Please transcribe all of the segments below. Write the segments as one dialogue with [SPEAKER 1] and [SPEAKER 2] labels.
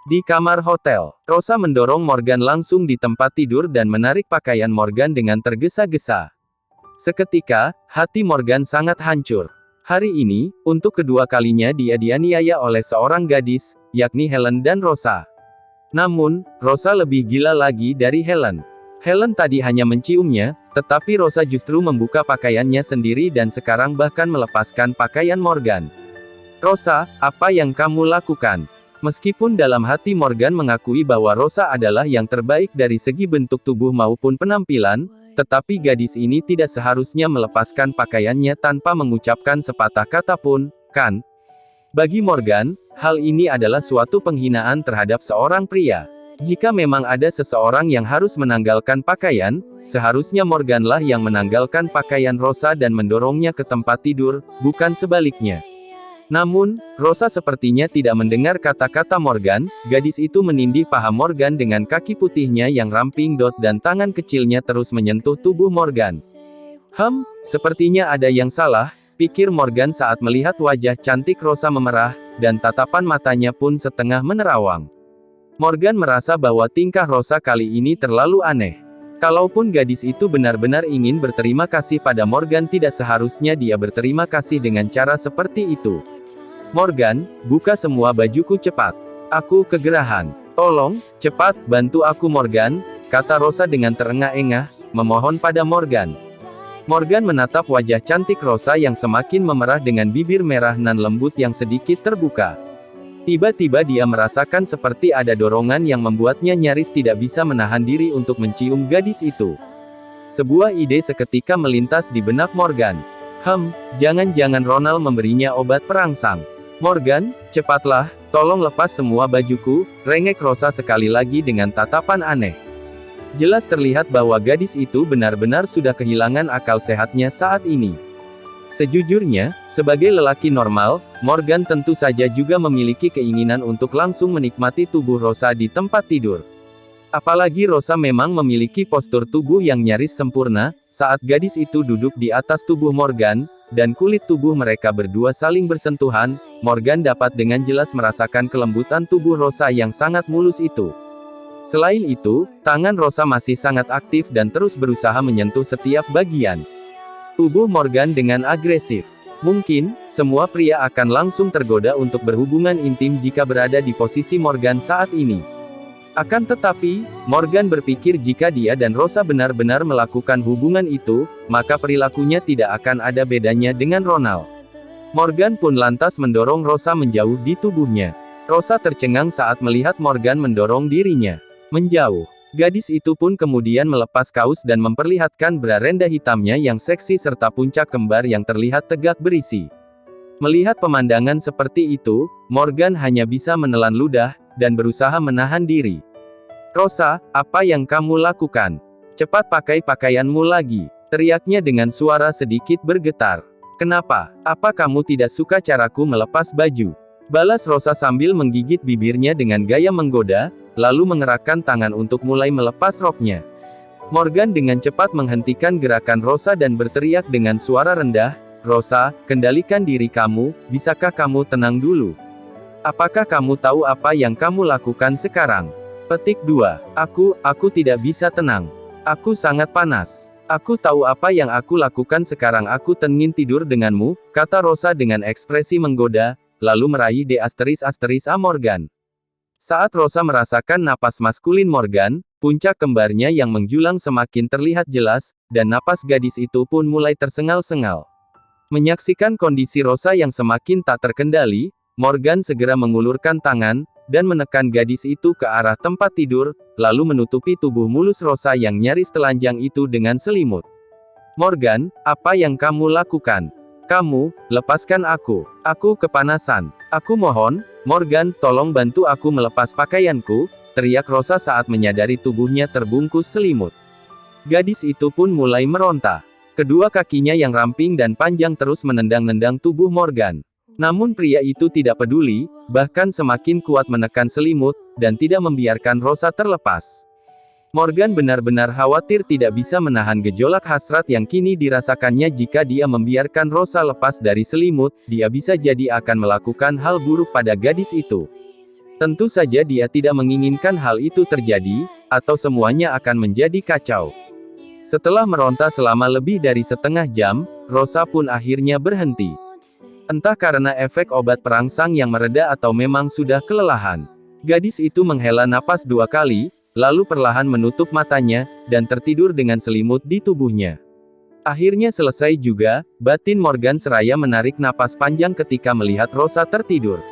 [SPEAKER 1] Di kamar hotel, Rosa mendorong Morgan langsung di tempat tidur dan menarik pakaian Morgan dengan tergesa-gesa. Seketika, hati Morgan sangat hancur. Hari ini, untuk kedua kalinya dia dianiaya oleh seorang gadis, yakni Helen dan Rosa. Namun, Rosa lebih gila lagi dari Helen. Helen tadi hanya menciumnya, tetapi Rosa justru membuka pakaiannya sendiri dan sekarang bahkan melepaskan pakaian Morgan. Rosa, apa yang kamu lakukan? Meskipun dalam hati Morgan mengakui bahwa Rosa adalah yang terbaik dari segi bentuk tubuh maupun penampilan, tetapi gadis ini tidak seharusnya melepaskan pakaiannya tanpa mengucapkan sepatah kata pun, kan? Bagi Morgan, hal ini adalah suatu penghinaan terhadap seorang pria. Jika memang ada seseorang yang harus menanggalkan pakaian, seharusnya Morganlah yang menanggalkan pakaian Rosa dan mendorongnya ke tempat tidur, bukan sebaliknya. Namun, Rosa sepertinya tidak mendengar kata-kata Morgan. Gadis itu menindih paha Morgan dengan kaki putihnya yang ramping dan tangan kecilnya terus menyentuh tubuh Morgan. Sepertinya ada yang salah, pikir Morgan saat melihat wajah cantik Rosa memerah, dan tatapan matanya pun setengah menerawang. Morgan merasa bahwa tingkah Rosa kali ini terlalu aneh. Kalaupun gadis itu benar-benar ingin berterima kasih pada Morgan, tidak seharusnya dia berterima kasih dengan cara seperti itu. Morgan, buka semua bajuku cepat. Aku kegerahan. Tolong, cepat, bantu aku Morgan, kata Rosa dengan terengah-engah, memohon pada Morgan. Morgan menatap wajah cantik Rosa yang semakin memerah dengan bibir merah nan lembut yang sedikit terbuka. Tiba-tiba dia merasakan seperti ada dorongan yang membuatnya nyaris tidak bisa menahan diri untuk mencium gadis itu. Sebuah ide seketika melintas di benak Morgan. Jangan-jangan Ronald memberinya obat perangsang. Morgan, cepatlah, tolong lepas semua bajuku, rengek Rosa sekali lagi dengan tatapan aneh. Jelas terlihat bahwa gadis itu benar-benar sudah kehilangan akal sehatnya saat ini. Sejujurnya, sebagai lelaki normal, Morgan tentu saja juga memiliki keinginan untuk langsung menikmati tubuh Rosa di tempat tidur. Apalagi Rosa memang memiliki postur tubuh yang nyaris sempurna, saat gadis itu duduk di atas tubuh Morgan, dan kulit tubuh mereka berdua saling bersentuhan, Morgan dapat dengan jelas merasakan kelembutan tubuh Rosa yang sangat mulus itu. Selain itu, tangan Rosa masih sangat aktif dan terus berusaha menyentuh setiap bagian tubuh Morgan dengan agresif. Mungkin, semua pria akan langsung tergoda untuk berhubungan intim jika berada di posisi Morgan saat ini. Akan tetapi, Morgan berpikir jika dia dan Rosa benar-benar melakukan hubungan itu, maka perilakunya tidak akan ada bedanya dengan Ronald. Morgan pun lantas mendorong Rosa menjauh di tubuhnya. Rosa tercengang saat melihat Morgan mendorong dirinya menjauh. Gadis itu pun kemudian melepas kaus dan memperlihatkan bra rendah hitamnya yang seksi serta puncak kembar yang terlihat tegak berisi. Melihat pemandangan seperti itu, Morgan hanya bisa menelan ludah, dan berusaha menahan diri. Rosa, apa yang kamu lakukan? Cepat pakai pakaianmu lagi, teriaknya dengan suara sedikit bergetar. Kenapa? Apa kamu tidak suka caraku melepas baju? Balas Rosa sambil menggigit bibirnya dengan gaya menggoda, lalu mengerahkan tangan untuk mulai melepas roknya. Morgan dengan cepat menghentikan gerakan Rosa dan berteriak dengan suara rendah, Rosa, kendalikan diri kamu, bisakah kamu tenang dulu? Apakah kamu tahu apa yang kamu lakukan sekarang? Petik 2. Aku tidak bisa tenang. Aku sangat panas. Aku tahu apa yang aku lakukan sekarang. Aku ingin tidur denganmu, kata Rosa dengan ekspresi menggoda, lalu meraih A*A Morgan. Saat Rosa merasakan napas maskulin Morgan, puncak kembarnya yang menjulang semakin terlihat jelas, dan napas gadis itu pun mulai tersengal-sengal. Menyaksikan kondisi Rosa yang semakin tak terkendali, Morgan segera mengulurkan tangan, dan menekan gadis itu ke arah tempat tidur, lalu menutupi tubuh mulus Rosa yang nyaris telanjang itu dengan selimut. Morgan, apa yang kamu lakukan? Kamu, lepaskan aku. Aku kepanasan. Aku mohon, Morgan, tolong bantu aku melepas pakaianku, teriak Rosa saat menyadari tubuhnya terbungkus selimut. Gadis itu pun mulai meronta. Kedua kakinya yang ramping dan panjang terus menendang-nendang tubuh Morgan. Namun pria itu tidak peduli, bahkan semakin kuat menekan selimut, dan tidak membiarkan Rosa terlepas. Morgan benar-benar khawatir tidak bisa menahan gejolak hasrat yang kini dirasakannya. Jika dia membiarkan Rosa lepas dari selimut, dia bisa jadi akan melakukan hal buruk pada gadis itu. Tentu saja dia tidak menginginkan hal itu terjadi, atau semuanya akan menjadi kacau. Setelah meronta selama lebih dari setengah jam, Rosa pun akhirnya berhenti. Entah karena efek obat perangsang yang mereda atau memang sudah kelelahan. Gadis itu menghela napas 2 kali, lalu perlahan menutup matanya, dan tertidur dengan selimut di tubuhnya. Akhirnya selesai juga, batin Morgan seraya menarik napas panjang ketika melihat Rosa tertidur.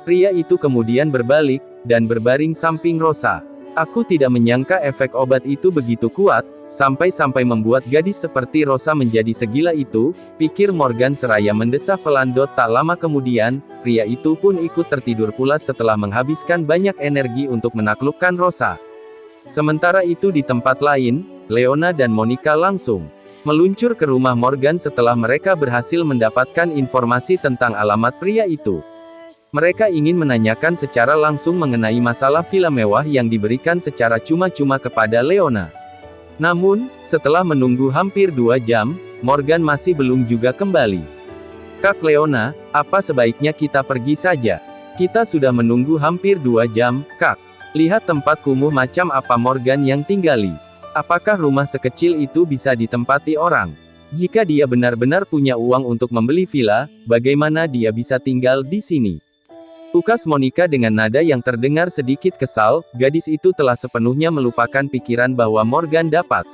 [SPEAKER 1] Pria itu kemudian berbalik, dan berbaring samping Rosa. Aku tidak menyangka efek obat itu begitu kuat, sampai-sampai membuat gadis seperti Rosa menjadi segila itu, pikir Morgan seraya mendesah pelan. Tak lama kemudian, pria itu pun ikut tertidur pula setelah menghabiskan banyak energi untuk menaklukkan Rosa. Sementara itu di tempat lain, Leona dan Monica langsung meluncur ke rumah Morgan setelah mereka berhasil mendapatkan informasi tentang alamat pria itu. Mereka ingin menanyakan secara langsung mengenai masalah villa mewah yang diberikan secara cuma-cuma kepada Leona. Namun, setelah menunggu hampir 2 jam, Morgan masih belum juga kembali. Kak Leona, apa sebaiknya kita pergi saja? Kita sudah menunggu hampir 2 jam, Kak. Lihat tempat kumuh macam apa Morgan yang tinggali. Apakah rumah sekecil itu bisa ditempati orang? Jika dia benar-benar punya uang untuk membeli villa, bagaimana dia bisa tinggal di sini? Ukas Monica dengan nada yang terdengar sedikit kesal, gadis itu telah sepenuhnya melupakan pikiran bahwa Morgan dapat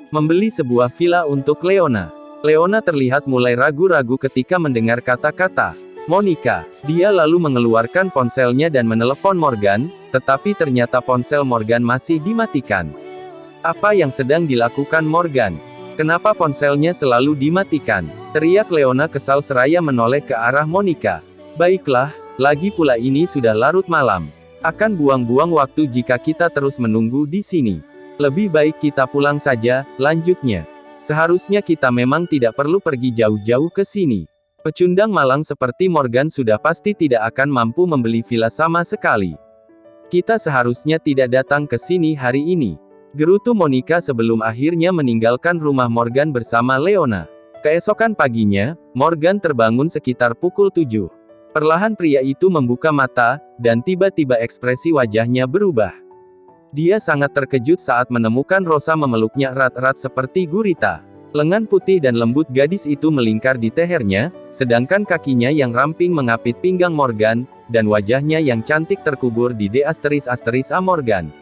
[SPEAKER 1] membeli sebuah villa untuk Leona. Leona terlihat mulai ragu-ragu ketika mendengar kata-kata Monica. Dia lalu mengeluarkan ponselnya dan menelepon Morgan, tetapi ternyata ponsel Morgan masih dimatikan. Apa yang sedang dilakukan Morgan? Kenapa ponselnya selalu dimatikan? Teriak Leona kesal seraya menoleh ke arah Monica. Baiklah. Lagi pula ini sudah larut malam. Akan buang-buang waktu jika kita terus menunggu di sini. Lebih baik kita pulang saja, lanjutnya. Seharusnya kita memang tidak perlu pergi jauh-jauh ke sini. Pecundang malang seperti Morgan sudah pasti tidak akan mampu membeli villa sama sekali. Kita seharusnya tidak datang ke sini hari ini. Gerutu Monica sebelum akhirnya meninggalkan rumah Morgan bersama Leona. Keesokan paginya, Morgan terbangun sekitar pukul 7. Perlahan pria itu membuka mata, dan tiba-tiba ekspresi wajahnya berubah. Dia sangat terkejut saat menemukan Rosa memeluknya erat-erat seperti gurita. Lengan putih dan lembut gadis itu melingkar di lehernya, sedangkan kakinya yang ramping mengapit pinggang Morgan, dan wajahnya yang cantik terkubur di **A Morgan.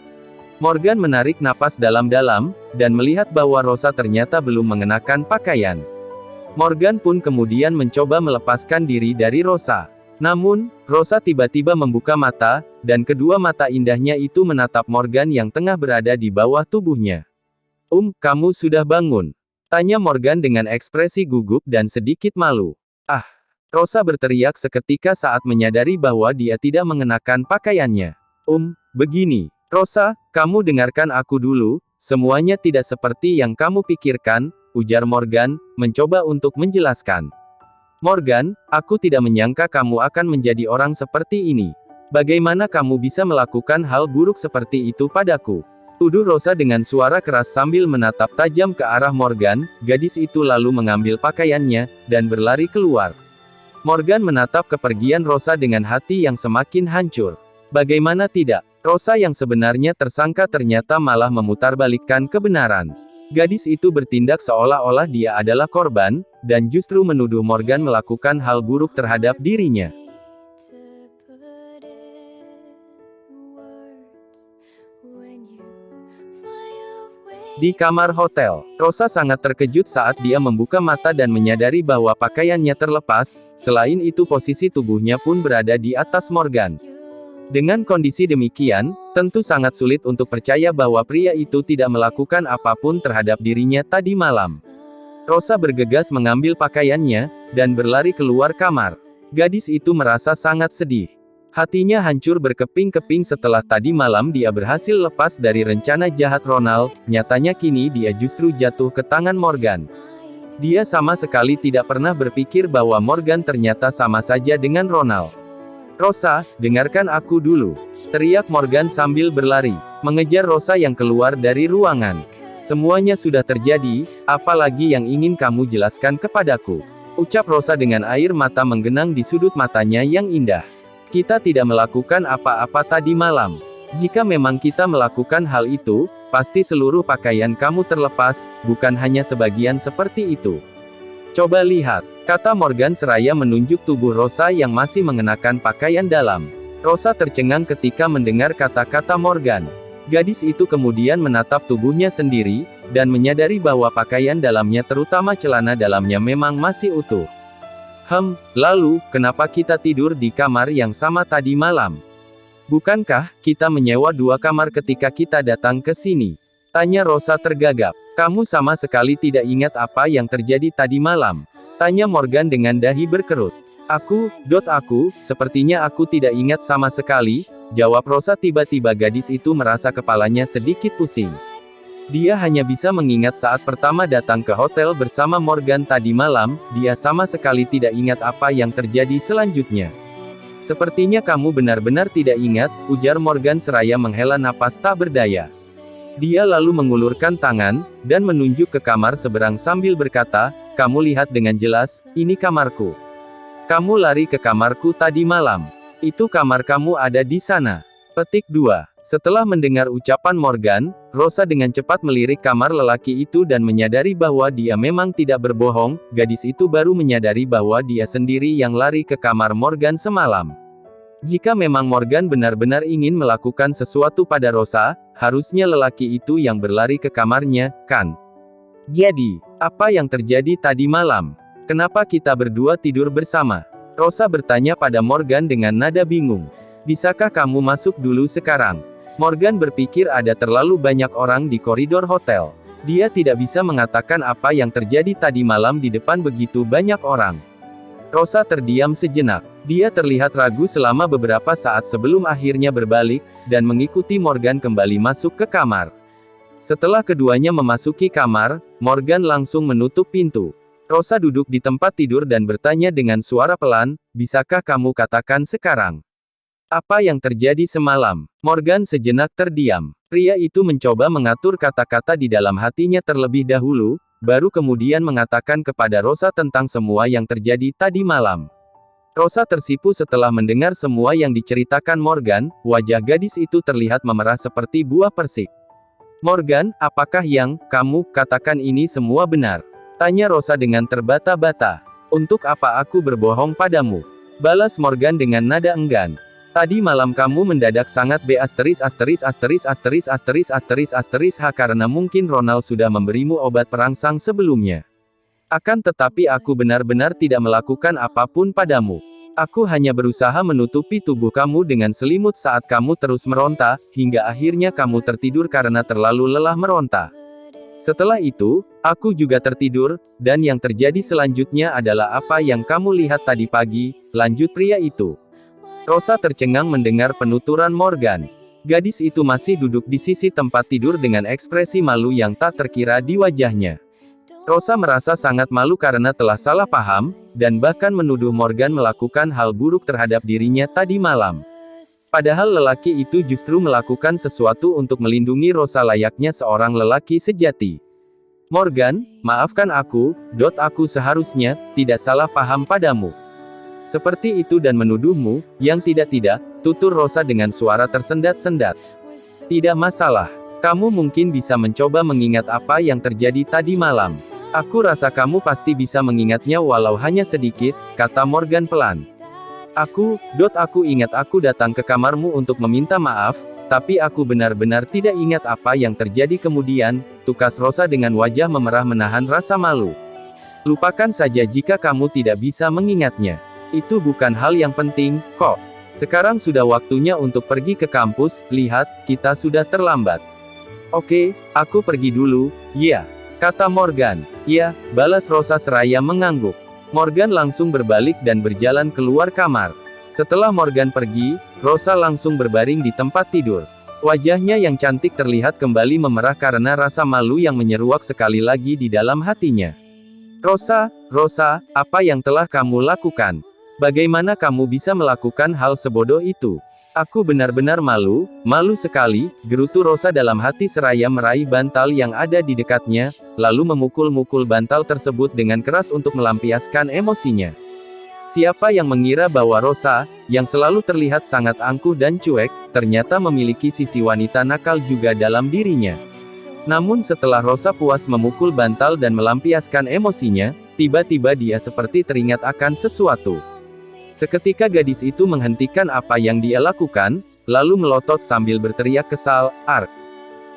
[SPEAKER 1] Morgan menarik napas dalam-dalam, dan melihat bahwa Rosa ternyata belum mengenakan pakaian. Morgan pun kemudian mencoba melepaskan diri dari Rosa. Namun, Rosa tiba-tiba membuka mata, dan kedua mata indahnya itu menatap Morgan yang tengah berada di bawah tubuhnya. Kamu sudah bangun?" tanya Morgan dengan ekspresi gugup dan sedikit malu. "Ah!" Rosa berteriak seketika saat menyadari bahwa dia tidak mengenakan pakaiannya. Begini. Rosa, kamu dengarkan aku dulu, semuanya tidak seperti yang kamu pikirkan," ujar Morgan, mencoba untuk menjelaskan. "Morgan, aku tidak menyangka kamu akan menjadi orang seperti ini. Bagaimana kamu bisa melakukan hal buruk seperti itu padaku?" tuduh Rosa dengan suara keras sambil menatap tajam ke arah Morgan. Gadis itu lalu mengambil pakaiannya, dan berlari keluar. Morgan menatap kepergian Rosa dengan hati yang semakin hancur. Bagaimana tidak? Rosa yang sebenarnya tersangka ternyata malah memutarbalikkan kebenaran. Gadis itu bertindak seolah-olah dia adalah korban, dan justru menuduh Morgan melakukan hal buruk terhadap dirinya. Di kamar hotel, Rosa sangat terkejut saat dia membuka mata dan menyadari bahwa pakaiannya terlepas, selain itu posisi tubuhnya pun berada di atas Morgan. Dengan kondisi demikian, tentu sangat sulit untuk percaya bahwa pria itu tidak melakukan apapun terhadap dirinya tadi malam. Rosa bergegas mengambil pakaiannya, dan berlari keluar kamar. Gadis itu merasa sangat sedih. Hatinya hancur berkeping-keping setelah tadi malam dia berhasil lepas dari rencana jahat Ronald, nyatanya kini dia justru jatuh ke tangan Morgan. Dia sama sekali tidak pernah berpikir bahwa Morgan ternyata sama saja dengan Ronald. "Rosa, dengarkan aku dulu," teriak Morgan sambil berlari, mengejar Rosa yang keluar dari ruangan. "Semuanya sudah terjadi, apalagi yang ingin kamu jelaskan kepadaku?" ucap Rosa dengan air mata menggenang di sudut matanya yang indah. Kita tidak melakukan apa-apa tadi malam. Jika memang kita melakukan hal itu, pasti seluruh pakaian kamu terlepas, bukan hanya sebagian seperti itu. Coba lihat, kata Morgan seraya menunjuk tubuh Rosa yang masih mengenakan pakaian dalam. Rosa tercengang ketika mendengar kata-kata Morgan. Gadis itu kemudian menatap tubuhnya sendiri, dan menyadari bahwa pakaian dalamnya terutama celana dalamnya memang masih utuh. Lalu, kenapa kita tidur di kamar yang sama tadi malam? Bukankah kita menyewa 2 kamar ketika kita datang ke sini? Tanya Rosa tergagap. Kamu sama sekali tidak ingat apa yang terjadi tadi malam? Tanya Morgan dengan dahi berkerut. Aku, sepertinya aku tidak ingat sama sekali, jawab Rosa. Tiba-tiba gadis itu merasa kepalanya sedikit pusing. Dia hanya bisa mengingat saat pertama datang ke hotel bersama Morgan tadi malam, dia sama sekali tidak ingat apa yang terjadi selanjutnya. Sepertinya kamu benar-benar tidak ingat, ujar Morgan seraya menghela napas tak berdaya. Dia lalu mengulurkan tangan, dan menunjuk ke kamar seberang sambil berkata, kamu lihat dengan jelas, ini kamarku. Kamu lari ke kamarku tadi malam. Itu kamar kamu ada di sana. Petik 2. Setelah mendengar ucapan Morgan, Rosa dengan cepat melirik kamar lelaki itu dan menyadari bahwa dia memang tidak berbohong, gadis itu baru menyadari bahwa dia sendiri yang lari ke kamar Morgan semalam. Jika memang Morgan benar-benar ingin melakukan sesuatu pada Rosa, harusnya lelaki itu yang berlari ke kamarnya, kan? Jadi, apa yang terjadi tadi malam? Kenapa kita berdua tidur bersama? Rosa bertanya pada Morgan dengan nada bingung. Bisakah kamu masuk dulu sekarang? Morgan berpikir ada terlalu banyak orang di koridor hotel. Dia tidak bisa mengatakan apa yang terjadi tadi malam di depan begitu banyak orang. Rosa terdiam sejenak. Dia terlihat ragu selama beberapa saat sebelum akhirnya berbalik, dan mengikuti Morgan kembali masuk ke kamar. Setelah keduanya memasuki kamar, Morgan langsung menutup pintu. Rosa duduk di tempat tidur dan bertanya dengan suara pelan, bisakah kamu katakan sekarang? Apa yang terjadi semalam? Morgan sejenak terdiam. Pria itu mencoba mengatur kata-kata di dalam hatinya terlebih dahulu, baru kemudian mengatakan kepada Rosa tentang semua yang terjadi tadi malam. Rosa tersipu setelah mendengar semua yang diceritakan Morgan, wajah gadis itu terlihat memerah seperti buah persik. Morgan, apakah yang kamu katakan ini semua benar? Tanya Rosa dengan terbata-bata. Untuk apa aku berbohong padamu? Balas Morgan dengan nada enggan. Tadi malam kamu mendadak sangat karena mungkin Ronald sudah memberimu obat perangsang sebelumnya. Akan tetapi aku benar-benar tidak melakukan apapun padamu. Aku hanya berusaha menutupi tubuh kamu dengan selimut saat kamu terus meronta, hingga akhirnya kamu tertidur karena terlalu lelah meronta. Setelah itu, aku juga tertidur, dan yang terjadi selanjutnya adalah apa yang kamu lihat tadi pagi, lanjut pria itu. Rosa tercengang mendengar penuturan Morgan. Gadis itu masih duduk di sisi tempat tidur dengan ekspresi malu yang tak terkira di wajahnya. Rosa merasa sangat malu karena telah salah paham, dan bahkan menuduh Morgan melakukan hal buruk terhadap dirinya tadi malam. Padahal lelaki itu justru melakukan sesuatu untuk melindungi Rosa layaknya seorang lelaki sejati. Morgan, maafkan aku, aku seharusnya tidak salah paham padamu. Seperti itu dan menuduhmu, yang tidak, tutur Rosa dengan suara tersendat-sendat. Tidak masalah. Kamu mungkin bisa mencoba mengingat apa yang terjadi tadi malam. Aku rasa kamu pasti bisa mengingatnya walau hanya sedikit, kata Morgan pelan. Aku ingat aku datang ke kamarmu untuk meminta maaf, tapi aku benar-benar tidak ingat apa yang terjadi kemudian, tukas Rosa dengan wajah memerah menahan rasa malu. Lupakan saja jika kamu tidak bisa mengingatnya. Itu bukan hal yang penting, kok. Sekarang sudah waktunya untuk pergi ke kampus, lihat, kita sudah terlambat. Oke, aku pergi dulu, ya. Kata Morgan. Ya, balas Rosa seraya mengangguk. Morgan langsung berbalik dan berjalan keluar kamar. Setelah Morgan pergi, Rosa langsung berbaring di tempat tidur. Wajahnya yang cantik terlihat kembali memerah karena rasa malu yang menyeruak sekali lagi di dalam hatinya. Rosa, apa yang telah kamu lakukan? Bagaimana kamu bisa melakukan hal sebodoh itu? Aku benar-benar malu sekali, gerutu Rosa dalam hati seraya meraih bantal yang ada di dekatnya, lalu memukul-mukul bantal tersebut dengan keras untuk melampiaskan emosinya. Siapa yang mengira bahwa Rosa, yang selalu terlihat sangat angkuh dan cuek, ternyata memiliki sisi wanita nakal juga dalam dirinya. Namun setelah Rosa puas memukul bantal dan melampiaskan emosinya, tiba-tiba dia seperti teringat akan sesuatu. Seketika gadis itu menghentikan apa yang dia lakukan, lalu melotot sambil berteriak kesal, "Ark!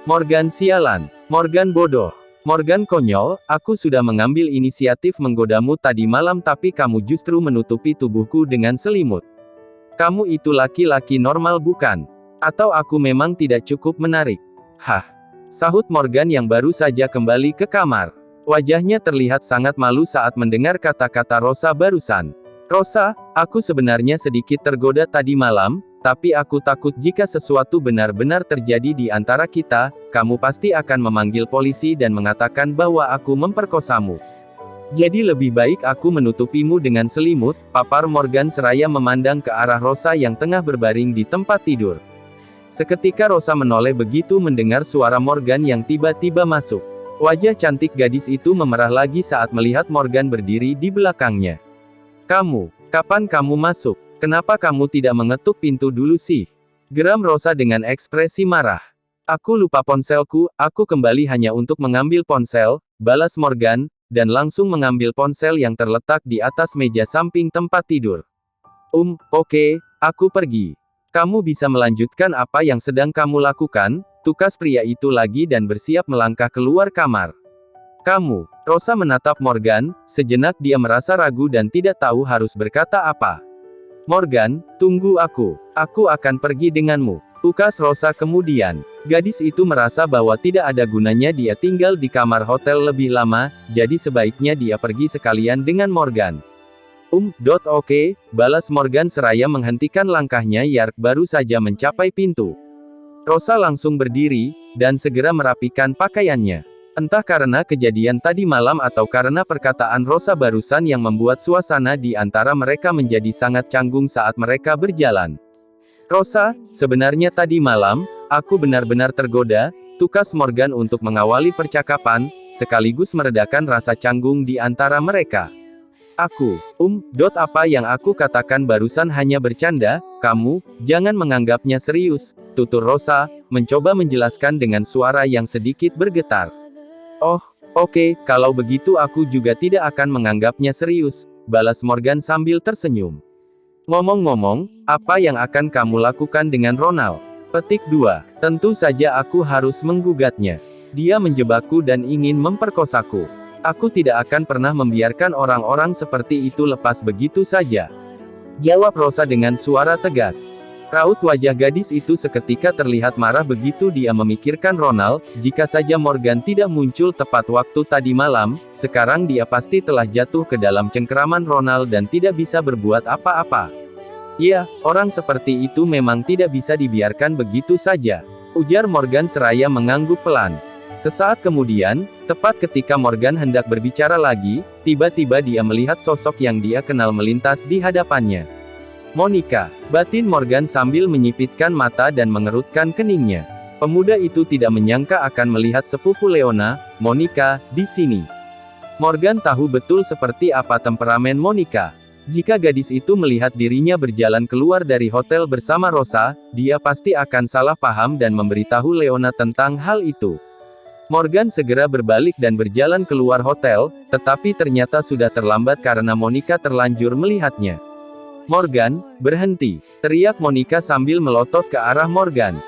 [SPEAKER 1] Morgan sialan! Morgan bodoh! Morgan konyol, aku sudah mengambil inisiatif menggodamu tadi malam tapi kamu justru menutupi tubuhku dengan selimut. Kamu itu laki-laki normal bukan? Atau aku memang tidak cukup menarik?" "Hah?" sahut Morgan yang baru saja kembali ke kamar. Wajahnya terlihat sangat malu saat mendengar kata-kata Rosa barusan. "Rosa, aku sebenarnya sedikit tergoda tadi malam, tapi aku takut jika sesuatu benar-benar terjadi di antara kita, kamu pasti akan memanggil polisi dan mengatakan bahwa aku memperkosamu. Jadi lebih baik aku menutupimu dengan selimut," papar Morgan seraya memandang ke arah Rosa yang tengah berbaring di tempat tidur. Seketika Rosa menoleh begitu mendengar suara Morgan yang tiba-tiba masuk. Wajah cantik gadis itu memerah lagi saat melihat Morgan berdiri di belakangnya. Kapan kamu masuk? Kenapa kamu tidak mengetuk pintu dulu sih?" geram Rosa dengan ekspresi marah. "Aku lupa ponselku, aku kembali hanya untuk mengambil ponsel," balas Morgan, dan langsung mengambil ponsel yang terletak di atas meja samping tempat tidur. Oke, aku pergi. Kamu bisa melanjutkan apa yang sedang kamu lakukan," tukas pria itu lagi dan bersiap melangkah keluar kamar. Rosa menatap Morgan, sejenak dia merasa ragu dan tidak tahu harus berkata apa. "Morgan, tunggu aku akan pergi denganmu," tukas Rosa kemudian. Gadis itu merasa bahwa tidak ada gunanya dia tinggal di kamar hotel lebih lama, jadi sebaiknya dia pergi sekalian dengan Morgan. Oke, balas Morgan seraya menghentikan langkahnya Yark baru saja mencapai pintu. Rosa langsung berdiri, dan segera merapikan pakaiannya. Entah karena kejadian tadi malam atau karena perkataan Rosa barusan yang membuat suasana di antara mereka menjadi sangat canggung saat mereka berjalan. "Rosa, sebenarnya tadi malam, aku benar-benar tergoda," tukas Morgan untuk mengawali percakapan, sekaligus meredakan rasa canggung di antara mereka. Apa yang aku katakan barusan hanya bercanda, kamu, jangan menganggapnya serius," tutur Rosa, mencoba menjelaskan dengan suara yang sedikit bergetar. "Oh, oke, kalau begitu aku juga tidak akan menganggapnya serius," balas Morgan sambil tersenyum. "Ngomong-ngomong, apa yang akan kamu lakukan dengan Ronald?" Petik 2. "Tentu saja aku harus menggugatnya. Dia menjebakku dan ingin memperkosaku. Aku tidak akan pernah membiarkan orang-orang seperti itu lepas begitu saja," jawab Rosa dengan suara tegas. Raut wajah gadis itu seketika terlihat marah begitu dia memikirkan Ronald, jika saja Morgan tidak muncul tepat waktu tadi malam, sekarang dia pasti telah jatuh ke dalam cengkeraman Ronald dan tidak bisa berbuat apa-apa. "Ya, orang seperti itu memang tidak bisa dibiarkan begitu saja," ujar Morgan seraya mengangguk pelan. Sesaat kemudian, tepat ketika Morgan hendak berbicara lagi, tiba-tiba dia melihat sosok yang dia kenal melintas di hadapannya. "Monica," batin Morgan sambil menyipitkan mata dan mengerutkan keningnya. Pemuda itu tidak menyangka akan melihat sepupu Leona, Monica, di sini. Morgan tahu betul seperti apa temperamen Monica. Jika gadis itu melihat dirinya berjalan keluar dari hotel bersama Rosa, dia pasti akan salah paham dan memberitahu Leona tentang hal itu. Morgan segera berbalik dan berjalan keluar hotel, tetapi ternyata sudah terlambat karena Monica terlanjur melihatnya. "Morgan, berhenti!" teriak Monica sambil melotot ke arah Morgan.